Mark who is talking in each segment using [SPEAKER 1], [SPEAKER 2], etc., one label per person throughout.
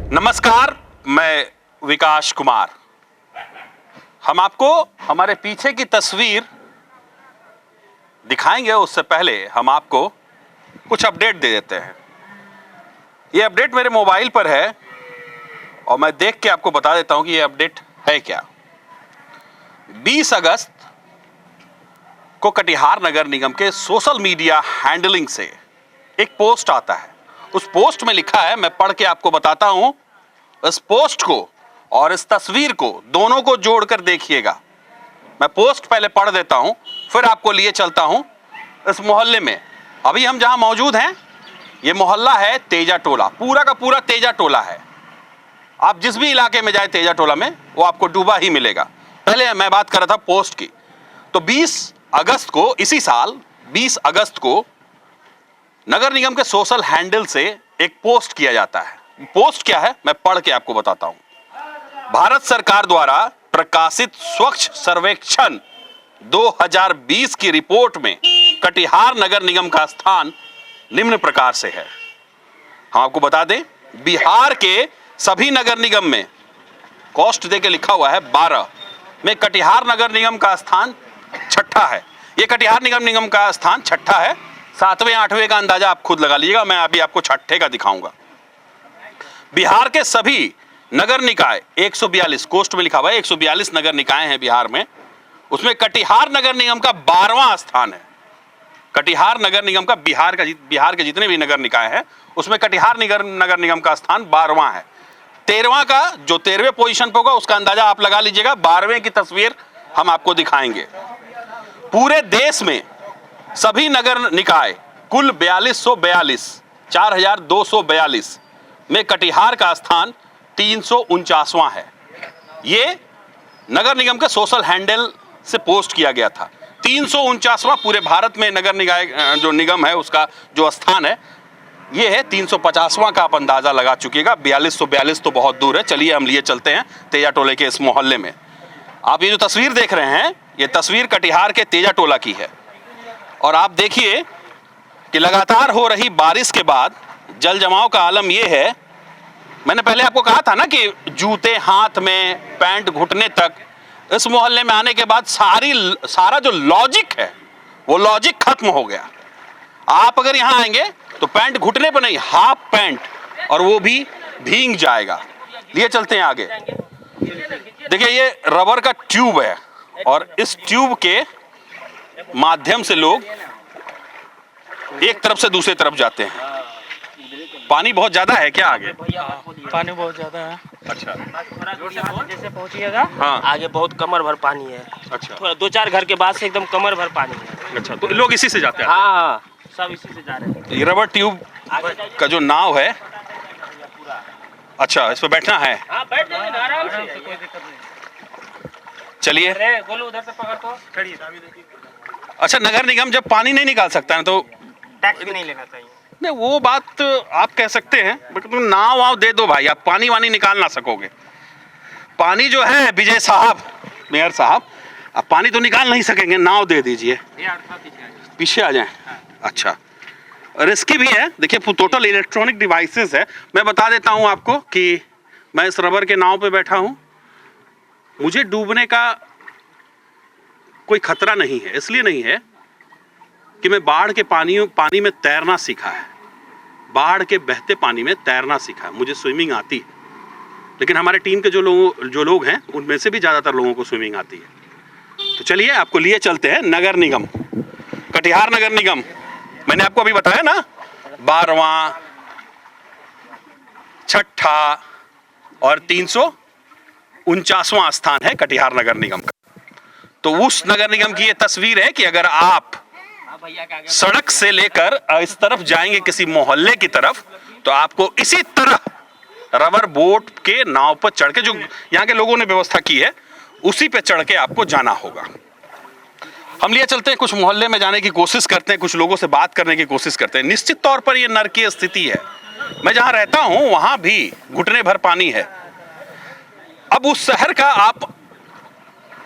[SPEAKER 1] नमस्कार, मैं विकास कुमार। हम आपको हमारे पीछे की तस्वीर दिखाएंगे, उससे पहले हम आपको कुछ अपडेट दे देते हैं। ये अपडेट मेरे मोबाइल पर है और मैं देख के आपको बता देता हूं कि ये अपडेट है क्या। 20 अगस्त को कटिहार नगर निगम के सोशल मीडिया हैंडलिंग से एक पोस्ट आता है। उस पोस्ट में लिखा है, मैं पढ़ के आपको बताता हूं। इस पोस्ट को और इस तस्वीर को दोनों को जोड़कर देखिएगा। मैं पोस्ट पहले पढ़ देता हूं, फिर आपको लिए चलता हूं इस मोहल्ले में। अभी हम जहां मौजूद हैं, ये मोहल्ला है तेजा टोला, पूरा का पूरा तेजा टोला है। आप जिस भी इलाके में जाए तेजा टोला में, वो आपको डूबा ही मिलेगा। पहले मैं बात कर रहा था पोस्ट की। तो 20 अगस्त को, इसी साल 20 अगस्त को नगर निगम के सोशल हैंडल से एक पोस्ट किया जाता है। पोस्ट क्या है मैं पढ़ के आपको बताता हूं। भारत सरकार द्वारा प्रकाशित स्वच्छ सर्वेक्षण 2020 की रिपोर्ट में कटिहार नगर निगम का स्थान निम्न प्रकार से है। हम आपको बता दें, बिहार के सभी नगर निगम में कॉस्ट देके लिखा हुआ है 12 में कटिहार नगर निगम का स्थान छठा है। ये कटिहार निगम का स्थान छठा है। 7वें 8वें का अंदाजा आप खुद लगा लीजिएगा, मैं अभी आपको छठे का दिखाऊंगा। बिहार के सभी नगर निकाय 142, कोष्ट में लिखा हुआ है 142 नगर निकाय हैं बिहार में, उसमें कटिहार नगर निगम का 12वां स्थान है। कटिहार नगर निगम का बिहार के जितने भी नगर निकाय हैं उसमें कटिहार नगर निगम का स्थान 12वां है। 13वां का जो 13वें पोजीशन पर होगा उसका अंदाजा आप लगा लीजिएगा। 12वें की तस्वीर हम आपको दिखाएंगे। पूरे देश में सभी नगर निकाय कुल 4242 में कटिहार का स्थान 349वां है। ये नगर निगम के सोशल हैंडल से पोस्ट किया गया था। 349वां पूरे भारत में नगर निकाय जो निगम है उसका जो स्थान है ये है 350वां का आप अंदाजा लगा चुकिएगा। 4242 तो बहुत दूर है। चलिए हम लिए चलते हैं तेजा टोले के इस मोहल्ले में। आप ये जो तस्वीर देख रहे हैं, ये तस्वीर कटिहार के तेजा टोला की है। और आप देखिए कि लगातार हो रही बारिश के बाद जल जमाव का आलम यह है। मैंने पहले आपको कहा था ना कि जूते हाथ में, पैंट घुटने तक। इस मोहल्ले में आने के बाद सारा जो लॉजिक है वो लॉजिक खत्म हो गया। आप अगर यहां आएंगे तो पैंट घुटने पर नहीं, हाफ पैंट, और वो भी भीग जाएगा। लिए चलते हैं आगे। देखिए ये रबर का ट्यूब है और इस ट्यूब के माध्यम से लोग एक तरफ से दूसरे तरफ जाते हैं। पानी बहुत ज्यादा है क्या आगे?
[SPEAKER 2] पानी बहुत ज्यादा है।
[SPEAKER 1] अच्छा,
[SPEAKER 2] जैसे पहुंचिएगा
[SPEAKER 1] हाँ,
[SPEAKER 2] आगे बहुत कमर भर पानी है।
[SPEAKER 1] अच्छा,
[SPEAKER 2] थोड़ा 2-4 घर के बाद से एकदम कमर भर पानी है।
[SPEAKER 1] अच्छा, तो लोग इसी से जाते हैं?
[SPEAKER 2] हाँ, सब इसी से जा रहे हैं।
[SPEAKER 1] ये रबर ट्यूब का जो नाव है, अच्छा, इस पर बैठना है।
[SPEAKER 2] हाँ, बैठ जाइए आराम से, कोई दिक्कत नहीं।
[SPEAKER 1] चलिए।
[SPEAKER 2] अरे बोलो उधर से पकड़ तो खड़ी।
[SPEAKER 1] अच्छा, नगर निगम जब पानी नहीं निकाल सकता है तो
[SPEAKER 2] टैक्स भी नहीं लेना चाहिए।
[SPEAKER 1] नहीं, वो बात आप कह सकते हैं, बट तुम नाव वाव दे दो भाई, आप पानी वानी निकाल ना सकोगे। पानी जो है विजय साहब, मेयर साहब, आप पानी तो निकाल नहीं सकेंगे, नाव दे दीजिए। पीछे आ जाएं। अच्छा, रिस्की भी है। देखिए टोटल इलेक्ट्रॉनिक डिवाइसेस है। मैं बता देता हूं आपको कि मैं इस रबर के नाव पे बैठा हूं। मुझे डूबने का कोई खतरा नहीं है। इसलिए नहीं है कि मैं बाढ़ के पानी में तैरना सीखा है, बाढ़ के बहते पानी में तैरना सीखा है, मुझे स्विमिंग आती है। लेकिन हमारे टीम के जो लोग हैं उनमें से भी ज़्यादातर लोगों को स्विमिंग आती है। तो चलिए आपको लिए चलते हैं नगर निगम, कटिहार नगर निगम। मैंने आपको अभी बताया ना 12वां, छठा और 349वां स्थान है कटिहार नगर निगम का। तो उस नगर निगम की ये तस्वीर है कि अगर आप सड़क से लेकर इस तरफ जाएंगे किसी मोहल्ले की तरफ, तो आपको इसी तरह रबर बोट के नाव पर चढ़ के, जो यहाँ के लोगों ने व्यवस्था की है, उसी पे चढ़ के आपको जाना होगा। हम लिए चलते हैं, कुछ मोहल्ले में जाने की कोशिश करते हैं, कुछ लोगों से बात करने की कोशिश करते हैं। निश्चित तौर पर यह नरकीय स्थिति है। मैं जहां रहता हूं वहां भी घुटने भर पानी है। अब उस शहर का आप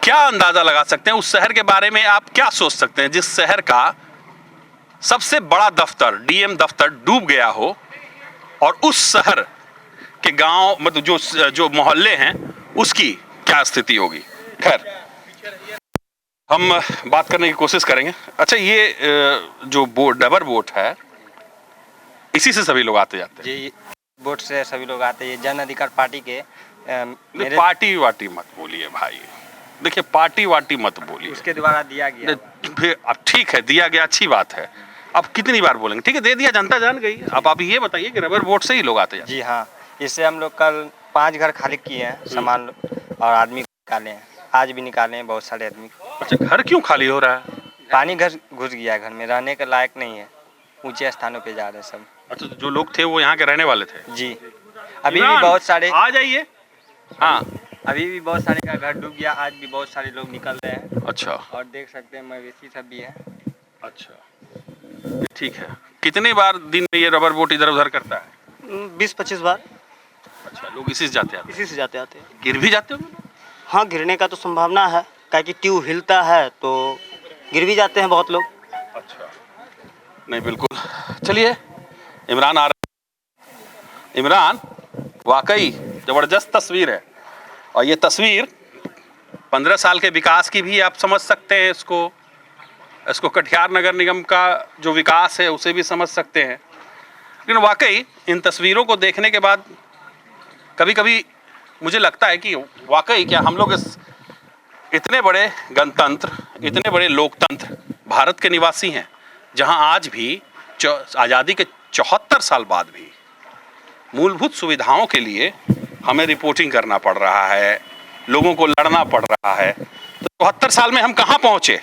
[SPEAKER 1] क्या अंदाजा लगा सकते हैं, उस शहर के बारे में आप क्या सोच सकते हैं जिस शहर का सबसे बड़ा दफ्तर, डीएम दफ्तर डूब गया हो, और उस शहर के गांव मतलब जो मोहल्ले हैं उसकी क्या स्थिति होगी। खैर हम बात करने की कोशिश करेंगे। अच्छा ये जो बोट रबर बोट है इसी से सभी लोग आते जाते हैं?
[SPEAKER 3] जी बोट से सभी लोग आते हैं। ये जन अधिकार पार्टी के मेरे
[SPEAKER 1] पार्टी वाटी मत बोलिए भाई, देखिए पार्टी वाटी मत बोलिए,
[SPEAKER 3] उसके द्वारा दिया गया।
[SPEAKER 1] फिर अब ठीक है दिया गया अच्छी बात है, अब कितनी बार बोलेंगे, ठीक है दे दिया जनता जान गई। अब आप ये बताइए कि रबर बोट से ही लोग आते जाते?
[SPEAKER 3] जी हाँ, इससे हम लोग कल 5 घर खाली किए हैं सामान और आदमी निकाले हैं, आज भी निकाले हैं बहुत सारे आदमी।
[SPEAKER 1] अच्छा घर क्यों खाली हो रहा है?
[SPEAKER 3] पानी घर घुस गया, घर में रहने के लायक नहीं है, ऊंचे स्थानों पे जा रहे हैं सब।
[SPEAKER 1] अच्छा जो लोग थे वो यहाँ के रहने वाले थे?
[SPEAKER 3] जी अभी भी बहुत सारे
[SPEAKER 1] आ जाइए। हाँ
[SPEAKER 3] अभी भी बहुत सारे का घर डूब गया, आज भी बहुत सारे लोग निकल रहे हैं।
[SPEAKER 1] अच्छा
[SPEAKER 3] और देख सकते हैं मवेशी सब भी है।
[SPEAKER 1] अच्छा ठीक है। कितनी बार दिन में ये रबर बोट इधर उधर करता है?
[SPEAKER 2] 20-25 बार
[SPEAKER 1] अच्छा लोग इसी से जाते हैं?
[SPEAKER 2] इसी से जाते आते हैं।
[SPEAKER 1] गिर भी जाते होंगे?
[SPEAKER 2] हाँ गिरने का तो संभावना है, क्या कि ट्यूब हिलता है तो गिर भी जाते हैं बहुत लोग।
[SPEAKER 1] अच्छा नहीं बिल्कुल। चलिए इमरान आ रहे। इमरान वाकई जबरदस्त तस्वीर है और ये तस्वीर 15 साल के विकास की भी आप समझ सकते हैं। इसको कटिहार नगर निगम का जो विकास है उसे भी समझ सकते हैं। लेकिन वाकई इन तस्वीरों को देखने के बाद कभी कभी मुझे लगता है कि वाकई क्या हम लोग इस इतने बड़े गणतंत्र इतने बड़े लोकतंत्र भारत के निवासी हैं जहां आज भी आज़ादी के 74 साल बाद भी मूलभूत सुविधाओं के लिए हमें रिपोर्टिंग करना पड़ रहा है, लोगों को लड़ना पड़ रहा है। तो 74 साल में हम कहाँ पहुँचे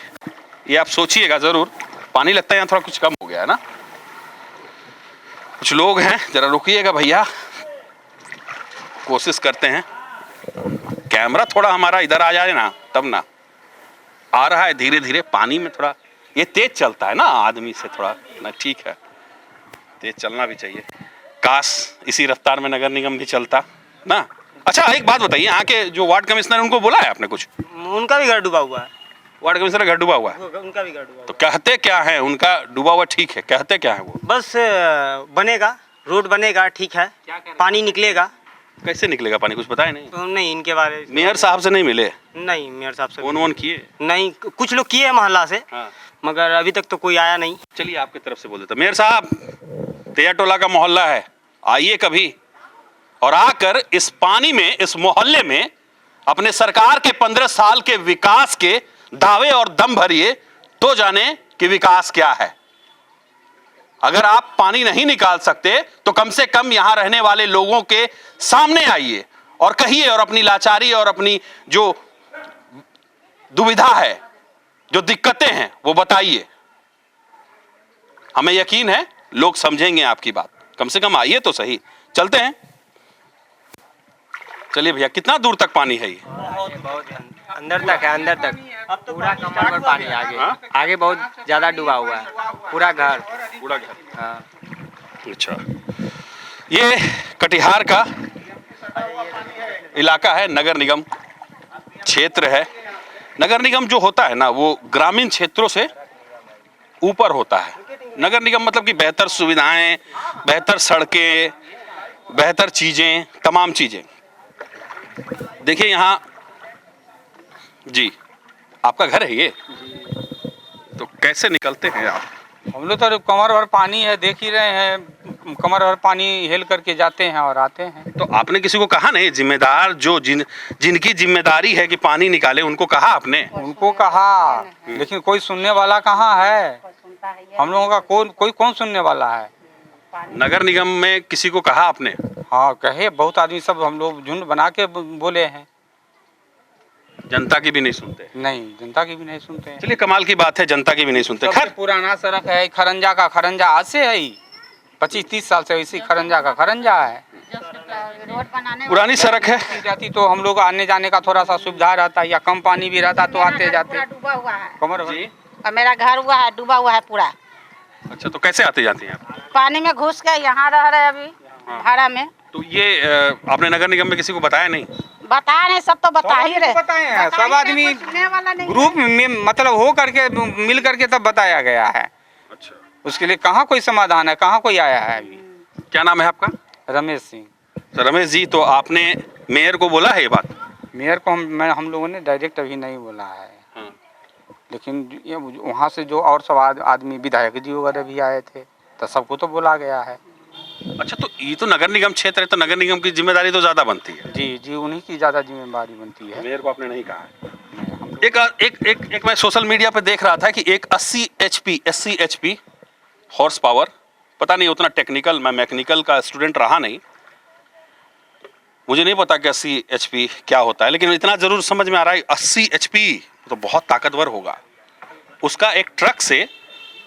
[SPEAKER 1] ये आप सोचिएगा ज़रूर। पानी लगता है यहाँ थोड़ा कुछ कम हो गया है ना, कुछ लोग हैं, ज़रा रुकिएगा भैया, कोशिश करते हैं कैमरा थोड़ा हमारा इधर आ जाए ना तब ना। आ रहा है धीरे धीरे पानी में, थोड़ा ये तेज चलता है ना आदमी से थोड़ा ना, ठीक है तेज चलना भी चाहिए, काश इसी रफ्तार में नगर निगम भी चलता ना। अच्छा एक बात बताइए, यहाँ के जो वार्ड कमिश्नर उनको बोला है आपने कुछ?
[SPEAKER 2] उनका भी घर डूबा हुआ है।
[SPEAKER 1] वार्ड कमिश्नर का घर डूबा हुआ है?
[SPEAKER 2] उनका भी घर डूबा
[SPEAKER 1] तो कहते क्या है उनका डूबा हुआ, ठीक है कहते क्या है वो?
[SPEAKER 2] बस बनेगा, रोड बनेगा, ठीक है, पानी निकलेगा।
[SPEAKER 1] कैसे निकलेगा पानी कुछ बताया नहीं?
[SPEAKER 2] तो नहीं इनके बारे में
[SPEAKER 1] मेयर साहब से नहीं मिले?
[SPEAKER 2] नहीं मेयर साहब से
[SPEAKER 1] फोन किए?
[SPEAKER 2] नहीं, कुछ लोग किए मोहल्ला से।
[SPEAKER 1] हाँ।
[SPEAKER 2] मगर अभी तक तो कोई आया नहीं।
[SPEAKER 1] चलिए आपकी तरफ से बोल देता। मेयर साहब तेया टोला का मोहल्ला है, आइए कभी और आकर इस पानी में इस मोहल्ले में अपने सरकार के 15 साल के विकास के दावे और दम भरिए तो जाने कि विकास क्या है। अगर आप पानी नहीं निकाल सकते तो कम से कम यहां रहने वाले लोगों के सामने आइए और कहिए और अपनी लाचारी और अपनी जो दुविधा है, जो दिक्कतें हैं वो बताइए। हमें यकीन है लोग समझेंगे आपकी बात, कम से कम आइए तो सही। चलते हैं, चलिए भैया। कितना दूर तक पानी है ये?
[SPEAKER 3] बहुत अंदर तक है, अंदर तक
[SPEAKER 2] अब तो
[SPEAKER 3] पूरा कमर पर पानी आगे।
[SPEAKER 1] हाँ?
[SPEAKER 3] आगे बहुत ज्यादा डूबा हुआ है, पूरा घर।
[SPEAKER 1] पूरा घर?
[SPEAKER 3] हाँ।
[SPEAKER 1] अच्छा ये कटिहार का इलाका है, नगर निगम क्षेत्र है। नगर निगम जो होता है ना वो ग्रामीण क्षेत्रों से ऊपर होता है। नगर निगम मतलब कि बेहतर सुविधाएं, बेहतर सड़कें, बेहतर चीजें, तमाम चीजें। देखिए यहाँ जी आपका घर है ये, तो कैसे निकलते हैं आप?
[SPEAKER 4] हम लोग तो कमर भर पानी है, देख ही रहे हैं, कमर भर पानी हेल करके जाते हैं और आते हैं।
[SPEAKER 1] तो आपने किसी को कहा नहीं, जिम्मेदार जो जिनकी जिम्मेदारी है कि पानी निकाले उनको कहा आपने?
[SPEAKER 4] उनको कहा लेकिन कोई सुनने वाला कहाँ है। हम लोगों का कोई कौन सुनने वाला है।
[SPEAKER 1] नगर निगम में किसी को कहा आपने?
[SPEAKER 4] हाँ कहे, बहुत आदमी सब हम लोग झुंड बना के बोले हैं।
[SPEAKER 1] जनता की भी नहीं सुनते?
[SPEAKER 4] नहीं जनता की भी नहीं सुनते हैं।
[SPEAKER 1] चलिए कमाल की बात है, जनता की भी नहीं सुनते।
[SPEAKER 4] सबसे
[SPEAKER 1] खैर
[SPEAKER 4] पुराना सड़क है खरंजा का, खरंजा आज से है 25-30 साल से इसी खरंजा का खरंजा है।
[SPEAKER 1] पुरानी सड़क है,
[SPEAKER 4] जाती तो हम लोग आने जाने का थोड़ा सा सुविधा रहता, या कम पानी भी रहता तो आते जाते।
[SPEAKER 5] डूबा हुआ है
[SPEAKER 4] कमर भर।
[SPEAKER 1] जी
[SPEAKER 5] और मेरा घर हुआ है, डूबा हुआ है पूरा।
[SPEAKER 1] अच्छा तो कैसे आते जाते हैं आप?
[SPEAKER 5] पानी में घुस के यहाँ रह रहे अभी भाड़ा में।
[SPEAKER 1] तो ये आपने नगर निगम में किसी को बताया नहीं?
[SPEAKER 5] बता रहे सब तो बता ही रहे,
[SPEAKER 4] बताए हैं
[SPEAKER 5] बता ही
[SPEAKER 4] सब
[SPEAKER 5] रहे,
[SPEAKER 4] आदमी
[SPEAKER 5] कोई सुनने वाला नहीं
[SPEAKER 4] ग्रुप में, मतलब हो करके मिल करके तब बताया गया है।
[SPEAKER 1] अच्छा
[SPEAKER 4] उसके लिए कहाँ कोई समाधान है, कहाँ कोई आया है अभी।
[SPEAKER 1] क्या नाम है आपका?
[SPEAKER 4] रमेश सिंह।
[SPEAKER 1] तो रमेश जी, तो आपने मेयर को बोला है ये बात?
[SPEAKER 4] मेयर को हम लोगों ने डायरेक्ट अभी नहीं बोला है।
[SPEAKER 1] हाँ।
[SPEAKER 4] लेकिन ये वहाँ से जो और सब आदमी विधायक जी वगैरह भी आए थे, तो सबको तो बोला गया है।
[SPEAKER 1] अच्छा, तो ये तो नगर निगम क्षेत्र है, तो नगर निगम की जिम्मेदारी तो ज़्यादा बनती है।
[SPEAKER 4] जी, उन्हीं की ज़्यादा जिम्मेदारी बनती है।
[SPEAKER 1] मेयर को आपने नहीं कहा है।
[SPEAKER 4] हम लोग
[SPEAKER 1] एक मैं सोशल मीडिया पे देख रहा था कि एक 80 HP हॉर्स पावर, पता नहीं उतना टेक्निकल, मैं मैकेनिकल का स्टूडेंट रहा नहीं, मुझे नहीं पता कि 80 HP क्या होता है, लेकिन इतना जरूर समझ में आ रहा है 80 HP तो बहुत ताकतवर होगा। उसका एक ट्रक से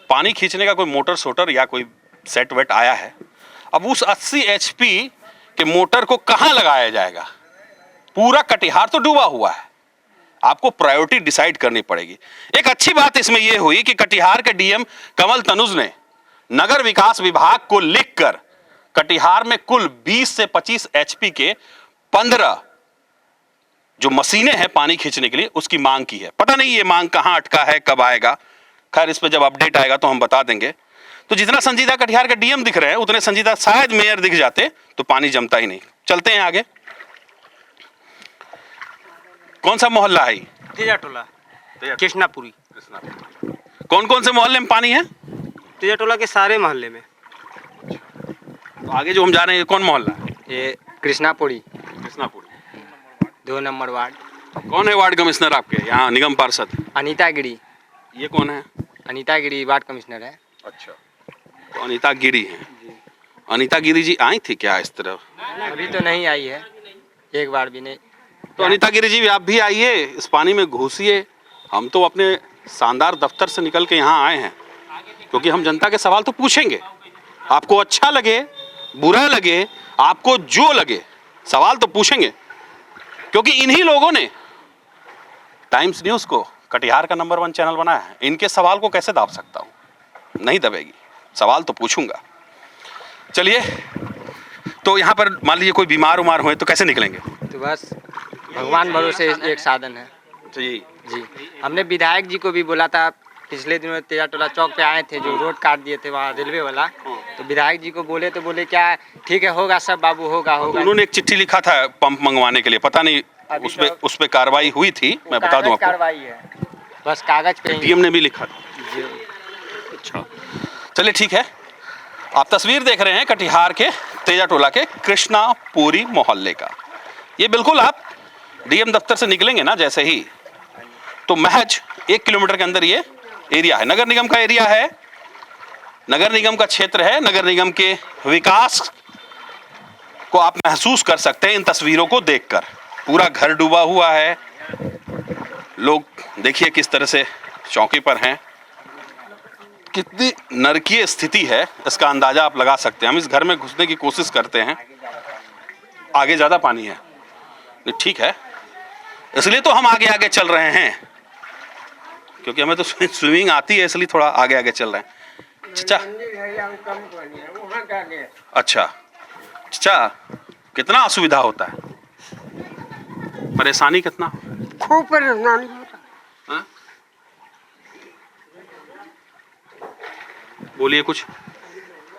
[SPEAKER 1] पानी खींचने का कोई मोटर सोटर या कोई सेट वेट आया है। अब उस 80 HP के मोटर को कहां लगाया जाएगा? पूरा कटिहार तो डूबा हुआ है, आपको प्रायोरिटी डिसाइड करनी पड़ेगी। एक अच्छी बात इसमें यह हुई कि कटिहार के डीएम कमल तनुज ने नगर विकास विभाग को लिखकर कटिहार में कुल 20 से 25 HP के 15 जो मशीनें हैं पानी खींचने के लिए, उसकी मांग की है। पता नहीं ये मांग कहां अटका है, कब आएगा, खैर इस पर जब अपडेट आएगा तो हम बता देंगे। तो जितना संजीदा कटिहार के डीएम दिख रहे हैं, उतने संजीदा शायद मेयर दिख जाते तो पानी जमता ही नहीं। चलते हैं आगे। कौन सा मोहल्ला है?
[SPEAKER 2] तेजाटोला, कृष्णापुरी।
[SPEAKER 1] कौन कौन से मोहल्ले में पानी है?
[SPEAKER 2] तेजाटोला के सारे मोहल्ले में।
[SPEAKER 1] तो आगे जो हम जा रहे हैं ये कौन मोहल्ला है?
[SPEAKER 3] ये कृष्णापुरी,
[SPEAKER 1] कृष्णापुरी।
[SPEAKER 3] 2 number ward.
[SPEAKER 1] कौन है वार्ड कमिश्नर आपके यहाँ, निगम पार्षद?
[SPEAKER 3] अनीता गिरी।
[SPEAKER 1] ये कौन है?
[SPEAKER 3] अनीता गिरी वार्ड कमिश्नर है।
[SPEAKER 1] अच्छा, तो अनीता गिरी है। अनीता गिरी जी आई थी क्या इस तरफ?
[SPEAKER 3] अभी तो नहीं आई है, एक बार भी नहीं।
[SPEAKER 1] तो अनीता गिरी जी आप भी आइए, इस पानी में घुसिए। हम तो अपने शानदार दफ्तर से निकल के यहाँ आए हैं क्योंकि हम जनता के सवाल तो पूछेंगे। आपको अच्छा लगे, बुरा लगे, आपको जो लगे, सवाल तो पूछेंगे, क्योंकि इन्हीं लोगों ने टाइम्स न्यूज़ को कटिहार का नंबर 1 चैनल बनाया है। इनके सवाल को कैसे दाब सकता हूँ? नहीं दबेगी, सवाल तो पूछूंगा। चलिए, तो यहाँ पर मान लीजिए कोई बीमार उमार हुए तो कैसे निकलेंगे?
[SPEAKER 3] तो बस भगवान भरोसे एक साधन है।
[SPEAKER 1] जी,
[SPEAKER 3] हमने विधायक जी को भी बोला था, पिछले दिनों तेजाटोला चौक पे आए थे, जो रोड काट दिए थे वहाँ रेलवे वाला, तो विधायक जी को बोले तो बोले क्या ठीक है, होगा सब बाबू, होगा।
[SPEAKER 1] उन्होंने एक चिट्ठी लिखा था पंप मंगवाने के लिए, पता नहीं उस पे कार्रवाई हुई थी, मैं बता दूं आपको।
[SPEAKER 3] कार्रवाई है, बस कागज पे।
[SPEAKER 1] डीएम ने भी लिखा था। अच्छा, चलिए ठीक है। आप तस्वीर देख रहे हैं कटिहार के तेजाटोला के कृष्णापुरी मोहल्ले का। ये बिल्कुल आप डीएम दफ्तर से निकलेंगे ना जैसे ही, तो महज 1 किलोमीटर के अंदर ये एरिया है, नगर निगम का एरिया है, नगर निगम का क्षेत्र है। नगर निगम के विकास को आप महसूस कर सकते हैं इन तस्वीरों को देखकर। पूरा घर डूबा हुआ है, लोग देखिए किस तरह से चौकी पर हैं। कितनी नरकीय स्थिति है इसका अंदाजा आप लगा सकते हैं। हम इस घर में घुसने की कोशिश करते हैं, आगे ज्यादा पानी है, ठीक है, इसलिए तो हम आगे आगे चल रहे हैं, क्योंकि हमें तो स्विमिंग आती है, इसलिए थोड़ा आगे आगे चल रहे हैं। चाचा, अच्छा चाचा, कितना असुविधा होता है, परेशानी कितना?
[SPEAKER 6] खूब परेशानी होता।
[SPEAKER 1] हाँ? बोलिए कुछ।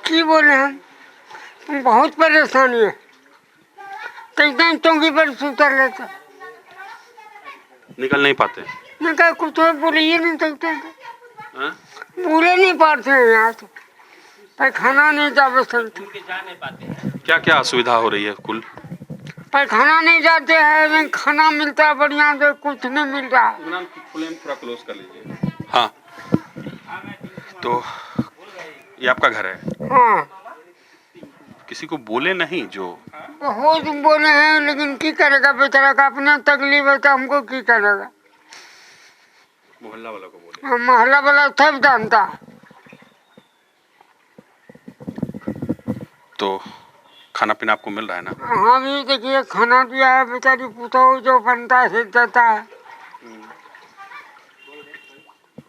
[SPEAKER 6] की बोले हम बहुत परेशानी है। कई टाइम चौकी पर सुतर रहता,
[SPEAKER 1] निकल नहीं पाते?
[SPEAKER 6] मैं कहा कुछ और बोलिए नहीं सकते,
[SPEAKER 1] हाँ?
[SPEAKER 6] पूरे नहीं पाते हैं यहाँ से, पैखाना नहीं जा सकते।
[SPEAKER 1] क्या क्या असुविधा हो रही है? कुल
[SPEAKER 6] पैखाना नहीं जाते हैं, खाना मिलता है बढ़िया से, कुछ नहीं मिल रहा।
[SPEAKER 1] थोड़ा क्लोज कर लीजिए। हाँ, तो ये आपका घर है?
[SPEAKER 6] हाँ,
[SPEAKER 1] किसी को बोले नहीं? जो
[SPEAKER 6] बहुत बोले हैं, लेकिन की करेगा बेचारा का अपना तकलीफ है, तो हमको की करेगा।
[SPEAKER 1] मोहल्ला वाला को बोले?
[SPEAKER 6] हाँ, मोहल्ला वाला सब जानता।
[SPEAKER 1] तो खाना पीना आपको मिल रहा है ना?
[SPEAKER 6] हाँ, भी देखिए खाना दिया है, बेचारी पुतौ जो बनता है देता है।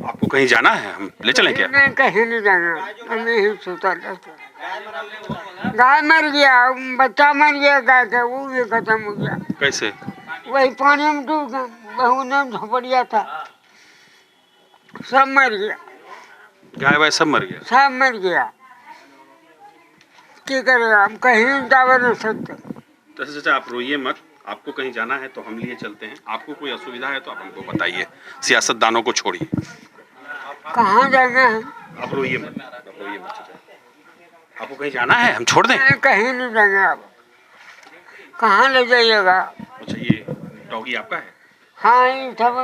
[SPEAKER 1] आपको कहीं जाना है, हम ले चलें क्या?
[SPEAKER 6] नहीं, कहीं नहीं जाना, हम यही सुता रहते। गाय मर गया, बच्चा मर गया गाय का, वो भी खत्म हो गया।
[SPEAKER 1] कैसे?
[SPEAKER 6] वही पानी में डूब गया, बहू ने झोपड़िया था, सब मर गया।
[SPEAKER 1] गाय वाय सब मर गया?
[SPEAKER 6] सब मर गया, क्या करेगा, हम कहीं जा नहीं सकते।
[SPEAKER 1] तो चाचा आप रोइए मत, आपको कहीं जाना है तो हम लिए चलते हैं, आपको कोई असुविधा है तो आप हमको बताइए, सियासतदानों को छोड़िए।
[SPEAKER 6] कहाँ जाना है?
[SPEAKER 1] आप रोइए मत, आप रोइए मत चाचा, आपको कहीं जाना है हम छोड़ दें?
[SPEAKER 6] नहीं, कहीं नहीं जाएंगे आप। कहाँ ले जाइएगा?
[SPEAKER 1] अच्छा ये डॉगी आपका है?
[SPEAKER 6] हाँ, ये सब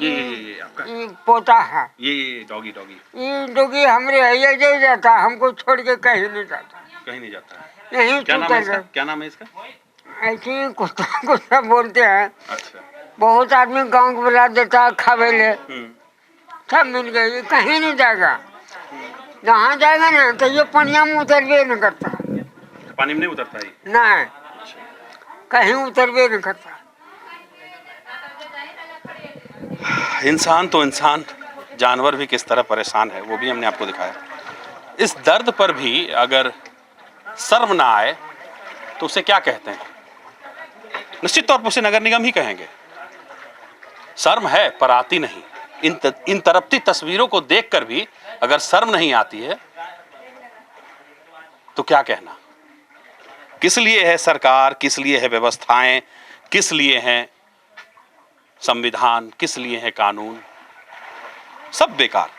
[SPEAKER 1] ये आपका है?
[SPEAKER 6] ये पोता है।
[SPEAKER 1] ये डॉगी
[SPEAKER 6] ये डोगी हमरे है जे जाता, हमको छोड़ के कहीं नहीं जाता।
[SPEAKER 1] कहीं नहीं जाता है।
[SPEAKER 6] नहीं
[SPEAKER 1] क्या नाम है इसका?
[SPEAKER 6] छूटेगा।
[SPEAKER 1] क्या नाम है इसका?
[SPEAKER 6] ऐसे ही कुत्ता कुत्ता बोलते हैं।
[SPEAKER 1] अच्छा।
[SPEAKER 6] बहुत आदमी गांव को बुला देता है खावेले,
[SPEAKER 1] हम्म।
[SPEAKER 6] सब मिल गए। ये कहीं नहीं जाएगा। जहाँ जाएगा ना तो ये पनिया में उतरबे नहीं करता।
[SPEAKER 1] पानी में नहीं उतरता है ये?
[SPEAKER 6] नहीं, कहीं उतरबे नहीं करता।
[SPEAKER 1] इंसान तो इंसान, जानवर भी किस तरह परेशान है वो भी हमने आपको दिखाया। इस दर्द पर भी अगर शर्म ना आए तो उसे क्या कहते हैं? निश्चित तौर पर उसे नगर निगम ही कहेंगे। शर्म है पर आती नहीं। इन तड़पती तस्वीरों को देखकर भी अगर शर्म नहीं आती है तो क्या कहना? किस लिए है सरकार, किस लिए है व्यवस्थाएं, किस लिए है संविधान, किस लिए है कानून? सब बेकार।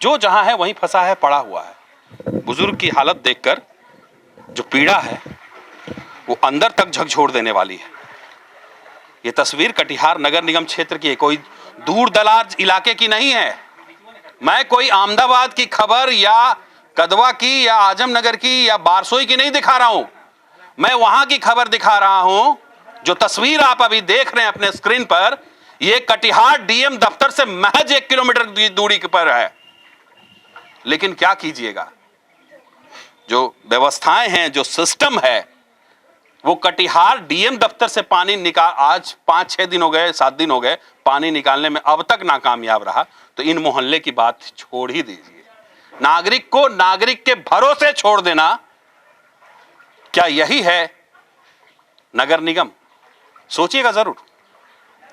[SPEAKER 1] जो जहां है वहीं फंसा है, पड़ा हुआ है। बुजुर्ग की हालत देखकर जो पीड़ा है वो अंदर तक झकझोर देने वाली है। ये तस्वीर कटिहार नगर निगम क्षेत्र की है, कोई दूर दराज इलाके की नहीं है। मैं कोई अहमदाबाद की खबर या कदवा की या आजमनगर की या बारसोई की नहीं दिखा रहा हूं। मैं वहां की खबर दिखा रहा हूं। जो तस्वीर आप अभी देख रहे हैं अपने स्क्रीन पर, यह कटिहार डीएम दफ्तर से महज 1 किलोमीटर की दूरी पर है। लेकिन क्या कीजिएगा, जो व्यवस्थाएं हैं, जो सिस्टम है, वो कटिहार डीएम दफ्तर से पानी निकाल, आज 5-6 दिन हो गए, 7 दिन हो गए, पानी निकालने में अब तक नाकामयाब रहा। तो इन मोहल्ले की बात छोड़ ही दीजिए। नागरिक को नागरिक के भरोसे छोड़ देना, क्या यही है नगर निगम? सोचिएगा जरूर।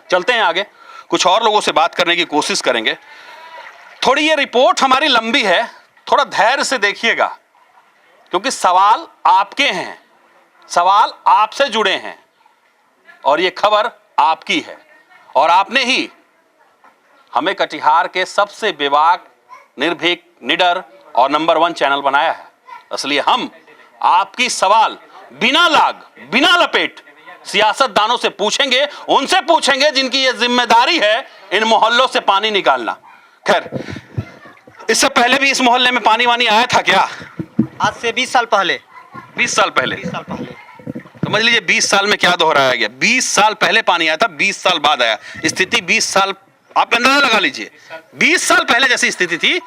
[SPEAKER 1] चलते हैं आगे, कुछ और लोगों से बात करने की कोशिश करेंगे। थोड़ी ये रिपोर्ट हमारी लंबी है, थोड़ा धैर्य से देखिएगा, क्योंकि सवाल आपके हैं, सवाल आपसे जुड़े हैं और ये खबर आपकी है। और आपने ही हमें कटिहार के सबसे बेबाक, निर्भीक, निडर और नंबर 1 चैनल बनाया है। इसलिए हम आपकी सवाल बिना लाग, बिना लपेट सियासतदानों से पूछेंगे, उनसे पूछेंगे जिनकी ये जिम्मेदारी है इन मोहल्लों से पानी निकालना। खैर, इससे पहले भी इस मोहल्ले में पानी वानी आया था क्या?
[SPEAKER 2] आज से 20 साल पहले।
[SPEAKER 1] 20 साल पहले?
[SPEAKER 2] 20 साल पहले।
[SPEAKER 1] समझ लीजिए 20 साल में क्या दोहराया गया। 20 साल पहले पानी आया था, 20 साल बाद आया। स्थिति 20 साल, आप अंदाजा लगा लीजिए, 20 साल पहले जैसी स्थिति थी,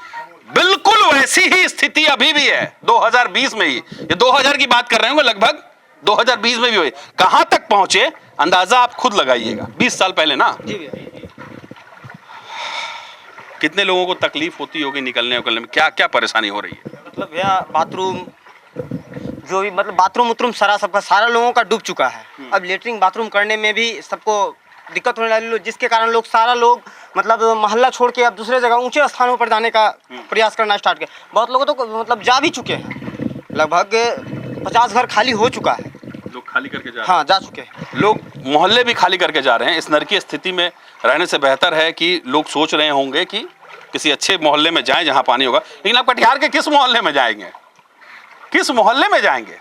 [SPEAKER 1] बिल्कुल वैसी ही स्थिति अभी भी है 2020 में ही। ये 2000 की बात कर रहे होंगे, लगभग 2020 में भी हुई। कहां तक पहुंचे अंदाजा आप खुद लगाइएगा। 20 साल पहले ना,
[SPEAKER 2] जी भैया।
[SPEAKER 1] कितने लोगों को तकलीफ होती होगी निकलने उकलने में, क्या क्या परेशानी हो रही है?
[SPEAKER 2] मतलब भैया बाथरूम, जो भी मतलब बाथरूम उतरूम सबका सारा लोगों का डूब चुका है। अब लेटरिन बाथरूम करने में भी सबको दिक्कत होने लगी, जिसके कारण सारा लोग मतलब मोहल्ला छोड़ के अब दूसरे जगह ऊंचे स्थानों पर जाने का प्रयास करना स्टार्ट किया। बहुत लोग तो मतलब जा भी चुके हैं, लगभग 50 घर खाली हो चुका है।
[SPEAKER 1] लोग खाली करके जा रहे
[SPEAKER 2] हाँ, जा चुके हैं।
[SPEAKER 1] लोग मोहल्ले भी खाली करके जा रहे हैं। इस नरकीय स्थिति में रहने से बेहतर है कि लोग सोच रहे होंगे कि किसी अच्छे मोहल्ले में जाएं जहां पानी होगा। लेकिन आप कटिहार के किस मोहल्ले में जाएंगे, किस मोहल्ले में जाएंगे?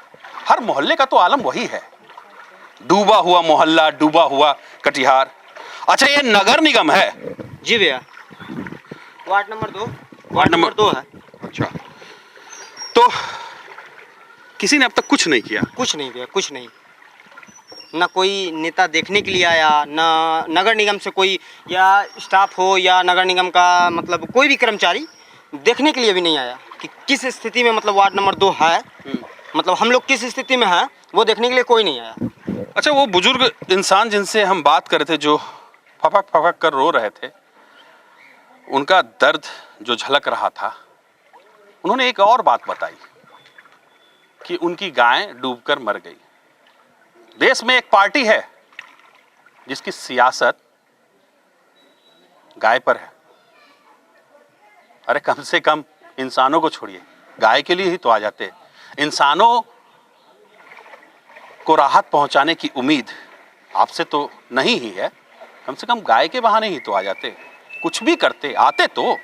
[SPEAKER 1] हर मोहल्ले का तो आलम वही है, डूबा हुआ मोहल्ला, डूबा हुआ कटिहार। अच्छा, ये नगर निगम है?
[SPEAKER 2] जी भैया, वार्ड नंबर 2।
[SPEAKER 1] वार्ड नंबर
[SPEAKER 2] 2 है।
[SPEAKER 1] अच्छा, तो किसी ने अब तक कुछ नहीं किया?
[SPEAKER 2] कुछ नहीं भैया, कुछ नहीं। ना कोई नेता देखने के लिए आया, ना नगर निगम से कोई या स्टाफ हो या नगर निगम का मतलब कोई भी कर्मचारी देखने के लिए भी नहीं आया कि किस स्थिति में मतलब वार्ड नंबर 2 है, मतलब हम लोग किस स्थिति में हैं, वो देखने के लिए कोई नहीं आया।
[SPEAKER 1] अच्छा, वो बुजुर्ग इंसान जिनसे हम बात कर रहे थे, जो फपक फपक कर रो रहे थे, उनका दर्द जो झलक रहा था, उन्होंने एक और बात बताई कि उनकी गाय डूबकर मर गई। देश में एक पार्टी है जिसकी सियासत गाय पर है। अरे कम से कम इंसानों को छोड़िए, गाय के लिए ही तो आ जाते हैं। इंसानों को राहत पहुंचाने की उम्मीद आपसे तो नहीं ही है, कम से कम गाय के बहाने ही तो आ जाते, कुछ भी करते, आते तो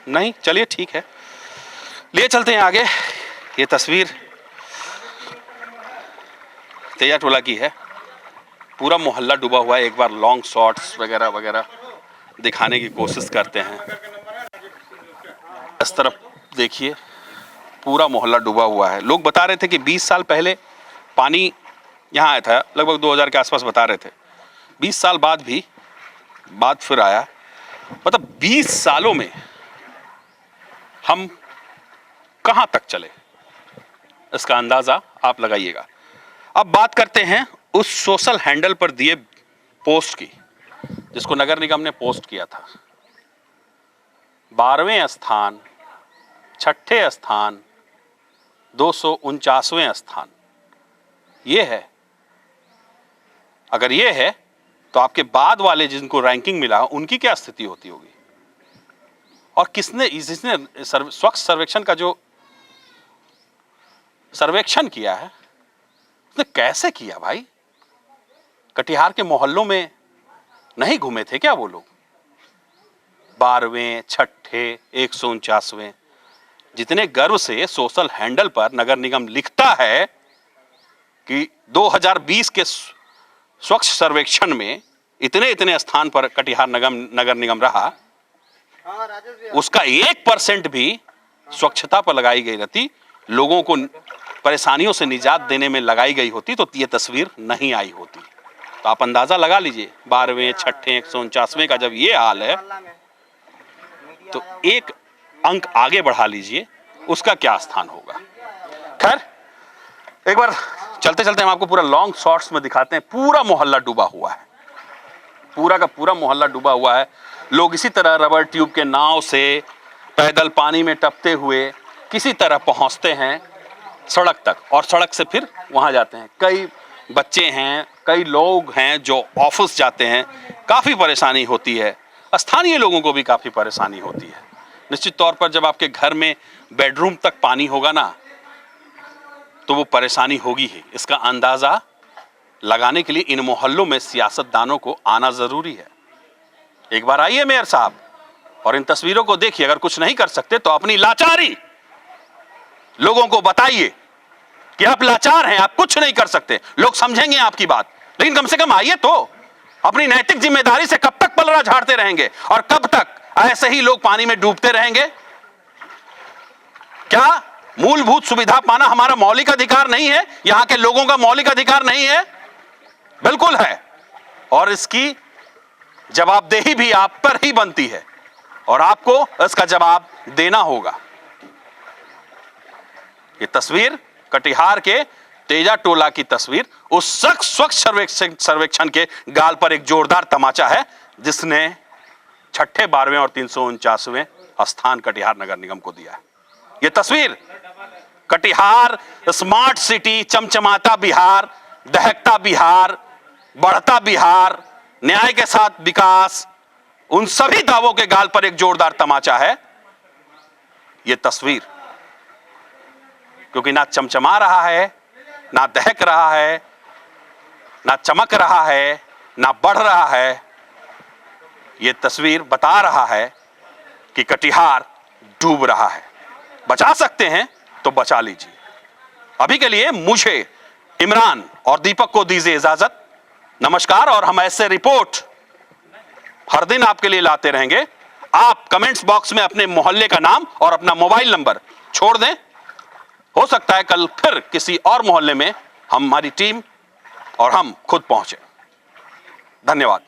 [SPEAKER 1] नहीं। चलिए ठीक है, लिए चलते हैं आगे। ये तस्वीर तेजा टोला की है, पूरा मोहल्ला डूबा हुआ है। एक बार लॉन्ग शॉट्स वगैरह वगैरह दिखाने की कोशिश करते हैं। इस तरफ देखिए, पूरा मोहल्ला डूबा हुआ है। लोग बता रहे थे कि 20 साल पहले पानी यहाँ आया था, लगभग 2000 के आसपास बता रहे थे। 20 साल बाद भी बात फिर आया, मतलब 20 सालों में हम कहां तक चले, इसका अंदाजा आप लगाइएगा। अब बात करते हैं उस सोशल हैंडल पर दिए पोस्ट की, जिसको नगर निगम ने पोस्ट किया था। 12वें स्थान, 6ठे स्थान, 249वें स्थान, ये है। अगर ये है तो आपके बाद वाले जिनको रैंकिंग मिला उनकी क्या स्थिति होती होगी। और जिसने स्वच्छ सर्वेक्षण का जो सर्वेक्षण किया है उसने कैसे किया भाई? कटिहार के मोहल्लों में नहीं घूमे थे क्या वो लोग? 12वें, 6ठे, 149वें, जितने गर्व से सोशल हैंडल पर नगर निगम लिखता है कि 2020 के स्वच्छ सर्वेक्षण में इतने इतने स्थान पर कटिहार नगर निगम रहा, उसका 1% भी स्वच्छता पर लगाई गई रहती, लोगों को परेशानियों से निजात देने में लगाई गई होती, तो ये तस्वीर नहीं आई होती। तो आप अंदाजा लगा लीजिए, 12वें, 6ठे, 149वें का जब ये हाल है तो एक अंक आगे बढ़ा लीजिए, उसका क्या स्थान होगा। खैर, एक बार चलते चलते हम आपको पूरा लॉन्ग शॉट्स में दिखाते हैं। पूरा मोहल्ला डूबा हुआ है, पूरा का पूरा मोहल्ला डूबा हुआ है। लोग इसी तरह रबर ट्यूब के नाव से पैदल पानी में टपते हुए किसी तरह पहुंचते हैं सड़क तक, और सड़क से फिर वहां जाते हैं। कई बच्चे हैं, कई लोग हैं जो ऑफिस जाते हैं, काफी परेशानी होती है। स्थानीय लोगों को भी काफी परेशानी होती है। निश्चित तौर पर जब आपके घर में बेडरूम तक पानी होगा ना, तो वो परेशानी होगी ही। इसका अंदाजा लगाने के लिए इन मोहल्लों में सियासतदानों को आना जरूरी है। एक बार आइए मेयर साहब और इन तस्वीरों को देखिए। अगर कुछ नहीं कर सकते तो अपनी लाचारी लोगों को बताइए कि आप लाचार हैं, आप कुछ नहीं कर सकते, लोग समझेंगे आपकी बात। लेकिन कम से कम आइए तो। अपनी नैतिक जिम्मेदारी से कब तक पलड़ा झाड़ते रहेंगे और कब तक ऐसे ही लोग पानी में डूबते रहेंगे? क्या मूलभूत सुविधा पाना हमारा मौलिक अधिकार नहीं है? यहां के लोगों का मौलिक अधिकार नहीं है? बिल्कुल है, और इसकी जवाबदेही भी आप पर ही बनती है और आपको इसका जवाब देना होगा। ये तस्वीर कटिहार के तेजा टोला की तस्वीर, उस स्वच्छ सर्वेक्षण के गाल पर एक जोरदार तमाचा है जिसने 6ठे, 12वें और 349वें स्थान कटिहार नगर निगम को दिया है। ये तस्वीर कटिहार स्मार्ट सिटी, चमचमाता बिहार, दहकता बिहार, बढ़ता बिहार, न्याय के साथ विकास, उन सभी दावों के गाल पर एक जोरदार तमाचा है ये तस्वीर। क्योंकि ना चमचमा रहा है, ना दहक रहा है, ना चमक रहा है, ना बढ़ रहा है। ये तस्वीर बता रहा है कि कटिहार डूब रहा है। बचा सकते हैं तो बचा लीजिए। अभी के लिए मुझे, इमरान और दीपक को दीजिए इजाजत। नमस्कार। और हम ऐसे रिपोर्ट हर दिन आपके लिए लाते रहेंगे। आप कमेंट्स बॉक्स में अपने मोहल्ले का नाम और अपना मोबाइल नंबर छोड़ दें। हो सकता है कल फिर किसी और मोहल्ले में हमारी टीम और हम खुद पहुंचे। धन्यवाद।